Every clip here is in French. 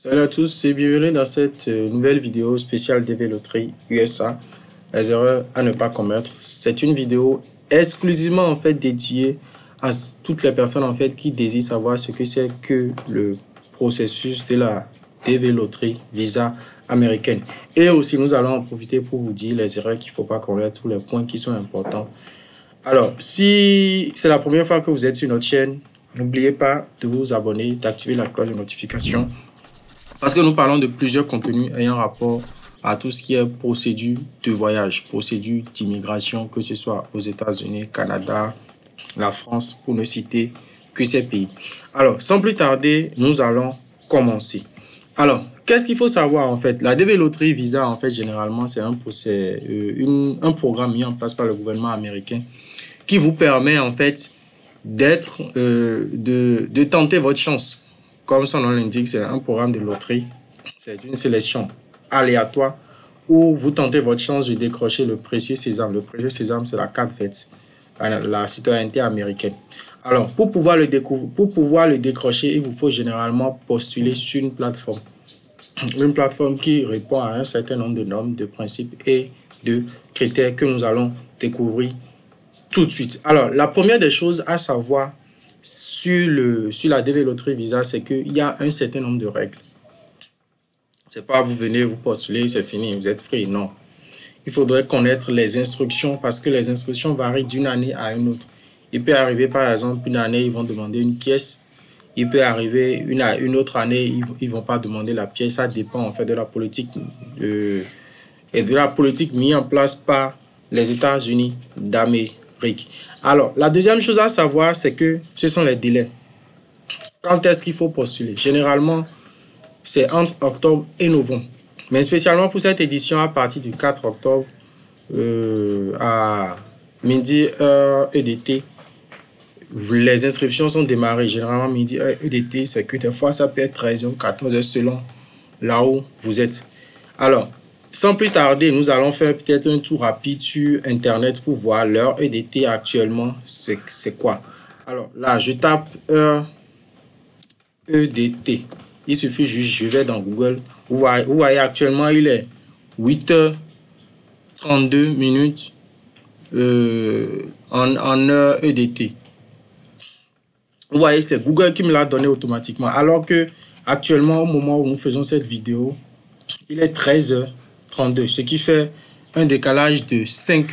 Salut à tous et bienvenue dans cette nouvelle vidéo spéciale DV Loterie USA, les erreurs à ne pas commettre. C'est une vidéo exclusivement en fait dédiée à toutes les personnes en fait qui désirent savoir ce que c'est que le processus de la DV Loterie Visa américaine. Et aussi nous allons en profiter pour vous dire les erreurs qu'il ne faut pas commettre, tous les points qui sont importants. Alors, si c'est la première fois que vous êtes sur notre chaîne, n'oubliez pas de vous abonner, d'activer la cloche de notification. Parce que nous parlons de plusieurs contenus ayant rapport à tout ce qui est procédure de voyage, procédure d'immigration, que ce soit aux États-Unis, Canada, la France, pour ne citer que ces pays. Alors, sans plus tarder, nous allons commencer. Alors, qu'est-ce qu'il faut savoir en fait? La DV Loterie Visa, en fait, généralement, c'est un programme mis en place par le gouvernement américain qui vous permet en fait d'être, de tenter votre chance. Comme son nom l'indique, c'est un programme de loterie. C'est une sélection aléatoire où vous tentez votre chance de décrocher le précieux sésame. Le précieux sésame, c'est la carte verte, la citoyenneté américaine. Alors, pour pouvoir le décrocher, il vous faut généralement postuler sur une plateforme. Une plateforme qui répond à un certain nombre de normes, de principes et de critères que nous allons découvrir tout de suite. Alors, la première des choses à savoir sur la DV Loterie Visa, c'est qu'il y a un certain nombre de règles. C'est pas vous venez, vous postulez, c'est fini, vous êtes free. Non. Il faudrait connaître les instructions parce que les instructions varient d'une année à une autre. Il peut arriver, par exemple, une année, ils vont demander une pièce. Il peut arriver une autre année, ils vont pas demander la pièce. Ça dépend en fait de la politique mise en place par les États-Unis d'Amérique. Alors, la deuxième chose à savoir, c'est que ce sont les délais. Quand est-ce qu'il faut postuler? Généralement, c'est entre octobre et novembre. Mais spécialement pour cette édition, à partir du 4 octobre à midi heure EDT, les inscriptions sont démarrées. Généralement, midi heure EDT, c'est que des fois, ça peut être 13h ou 14h selon là où vous êtes. Alors, sans plus tarder, nous allons faire peut-être un tour rapide sur Internet pour voir l'heure EDT actuellement, c'est quoi. Alors là, je tape heure EDT. Il suffit juste, je vais dans Google. Vous voyez actuellement, il est 8h32 en heure EDT. Vous voyez, c'est Google qui me l'a donné automatiquement. Alors que actuellement, au moment où nous faisons cette vidéo, il est 13h32, ce qui fait un décalage de 5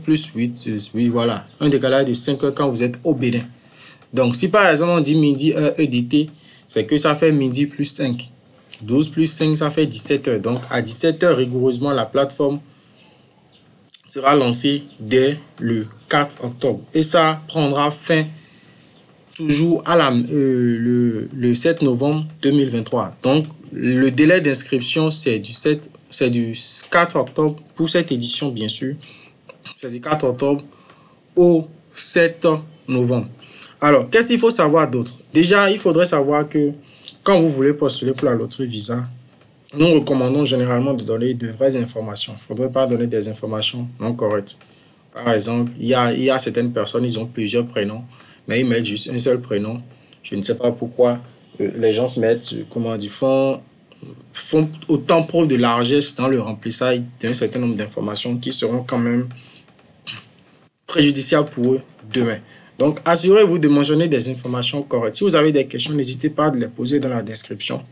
plus 8. Oui, voilà, un décalage de 5 heures quand vous êtes au Bénin. Donc, si par exemple on dit midi heure EDT, c'est que ça fait midi plus 5. 12 plus 5, ça fait 17 heures. Donc, à 17 heures, rigoureusement, la plateforme sera lancée dès le 4 octobre. Et ça prendra fin toujours à le 7 novembre 2023. Donc, le délai d'inscription, c'est du 4 octobre pour cette édition, bien sûr. C'est du 4 octobre au 7 novembre. Alors, qu'est-ce qu'il faut savoir d'autre? Déjà, il faudrait savoir que quand vous voulez postuler pour la loterie Visa, nous recommandons généralement de donner de vraies informations. Il ne faudrait pas donner des informations non correctes. Par exemple, il y a certaines personnes, ils ont plusieurs prénoms, mais ils mettent juste un seul prénom. Je ne sais pas pourquoi les gens se mettent, comment dire, font autant preuve de largesse dans le remplissage d'un certain nombre d'informations qui seront quand même préjudiciables pour eux demain. Donc, assurez-vous de mentionner des informations correctes. Si vous avez des questions, n'hésitez pas à les poser dans la description.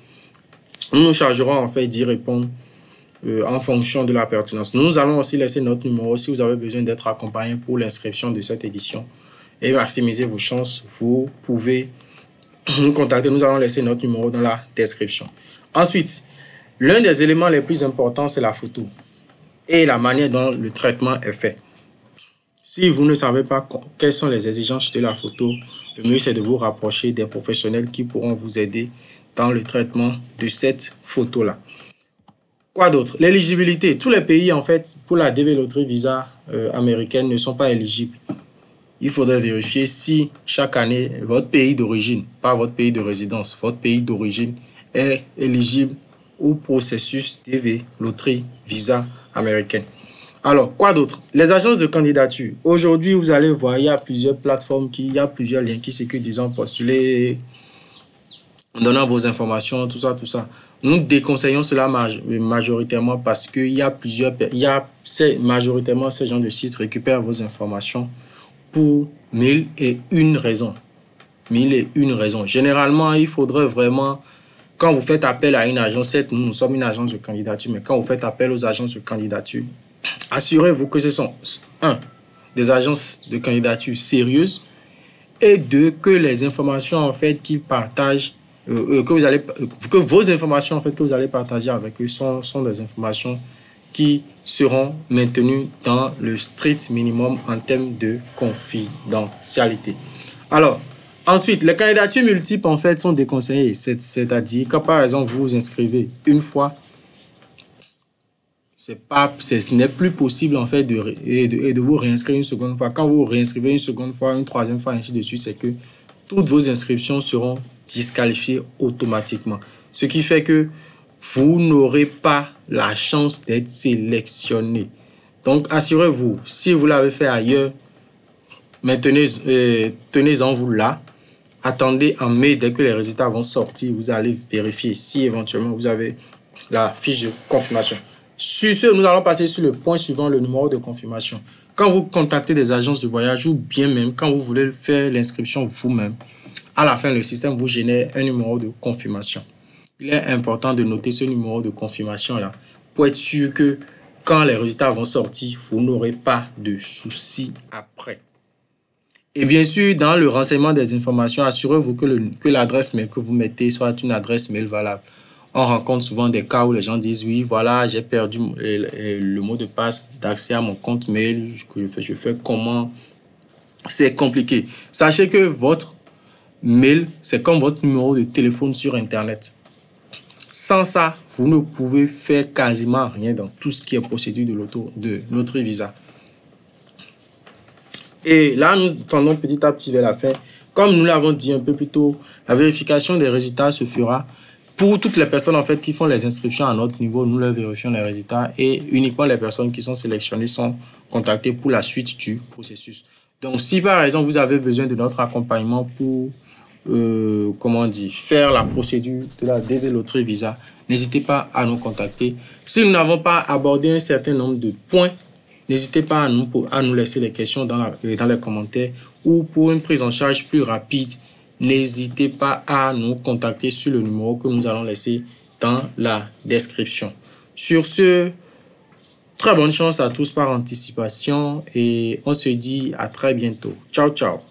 Nous nous chargerons en fait d'y répondre en fonction de la pertinence. Nous allons aussi laisser notre numéro si vous avez besoin d'être accompagné pour l'inscription de cette édition. Et maximiser vos chances, vous pouvez nous contacter. Nous allons laisser notre numéro dans la description. Ensuite, l'un des éléments les plus importants, c'est la photo et la manière dont le traitement est fait. Si vous ne savez pas quelles sont les exigences de la photo, le mieux c'est de vous rapprocher des professionnels qui pourront vous aider dans le traitement de cette photo-là. Quoi d'autre? L'éligibilité. Tous les pays, en fait, pour la DV Loterie Visa américaine ne sont pas éligibles. Il faudrait vérifier si chaque année, votre pays d'origine, pas votre pays de résidence, votre pays d'origine est éligible au processus DV Loterie Visa américaine. Alors, quoi d'autre? Les agences de candidature. Aujourd'hui, vous allez voir, il y a plusieurs plateformes, il y a plusieurs liens qui circulent, disons, postuler en donnant vos informations, tout ça, tout ça. Nous déconseillons cela majoritairement parce qu'il y a majoritairement ces gens de sites récupèrent vos informations pour mille et une raisons. Mille et une raisons. Généralement, il faudrait vraiment, quand vous faites appel à une agence, certes, nous sommes une agence de candidature, mais quand vous faites appel aux agences de candidature, assurez-vous que ce sont, un, des agences de candidature sérieuses, et deux, que les informations en fait qu'ils partagent, que vos informations en fait que vous allez partager avec eux sont des informations qui seront maintenues dans le strict minimum en termes de confidentialité. Alors, ensuite, les candidatures multiples en fait sont déconseillées, c'est-à-dire que par exemple vous vous inscrivez une fois, ce n'est plus possible en fait de vous réinscrire une seconde fois. Quand vous vous réinscrivez une seconde fois, une troisième fois, ainsi de suite, c'est que toutes vos inscriptions seront disqualifiées automatiquement. Ce qui fait que vous n'aurez pas la chance d'être sélectionné. Donc, assurez-vous, si vous l'avez fait ailleurs, tenez-en vous là. Attendez en mai, dès que les résultats vont sortir, vous allez vérifier si éventuellement vous avez la fiche de confirmation. Sur ce, nous allons passer sur le point suivant, le numéro de confirmation. Quand vous contactez des agences de voyage ou bien même quand vous voulez faire l'inscription vous-même, à la fin, le système vous génère un numéro de confirmation. Il est important de noter ce numéro de confirmation-là pour être sûr que quand les résultats vont sortir, vous n'aurez pas de soucis après. Et bien sûr, dans le renseignement des informations, assurez-vous que l'adresse mail que vous mettez soit une adresse mail valable. On rencontre souvent des cas où les gens disent « Oui, voilà, j'ai perdu le mot de passe d'accès à mon compte mail. Je fais comment ?» C'est compliqué. Sachez que votre mail, c'est comme votre numéro de téléphone sur Internet. Sans ça, vous ne pouvez faire quasiment rien dans tout ce qui est procédure de notre visa. Et là, nous tendons petit à petit vers la fin. Comme nous l'avons dit un peu plus tôt, la vérification des résultats se fera pour toutes les personnes en fait qui font les inscriptions à notre niveau. Nous leur vérifions les résultats et uniquement les personnes qui sont sélectionnées sont contactées pour la suite du processus. Donc, si par exemple vous avez besoin de notre accompagnement pour faire la procédure de la DV Loterie Visa, n'hésitez pas à nous contacter. Si nous n'avons pas abordé un certain nombre de points, n'hésitez pas à nous laisser les questions dans les commentaires, ou pour une prise en charge plus rapide, n'hésitez pas à nous contacter sur le numéro que nous allons laisser dans la description. Sur ce, très bonne chance à tous par anticipation et on se dit à très bientôt. Ciao, ciao.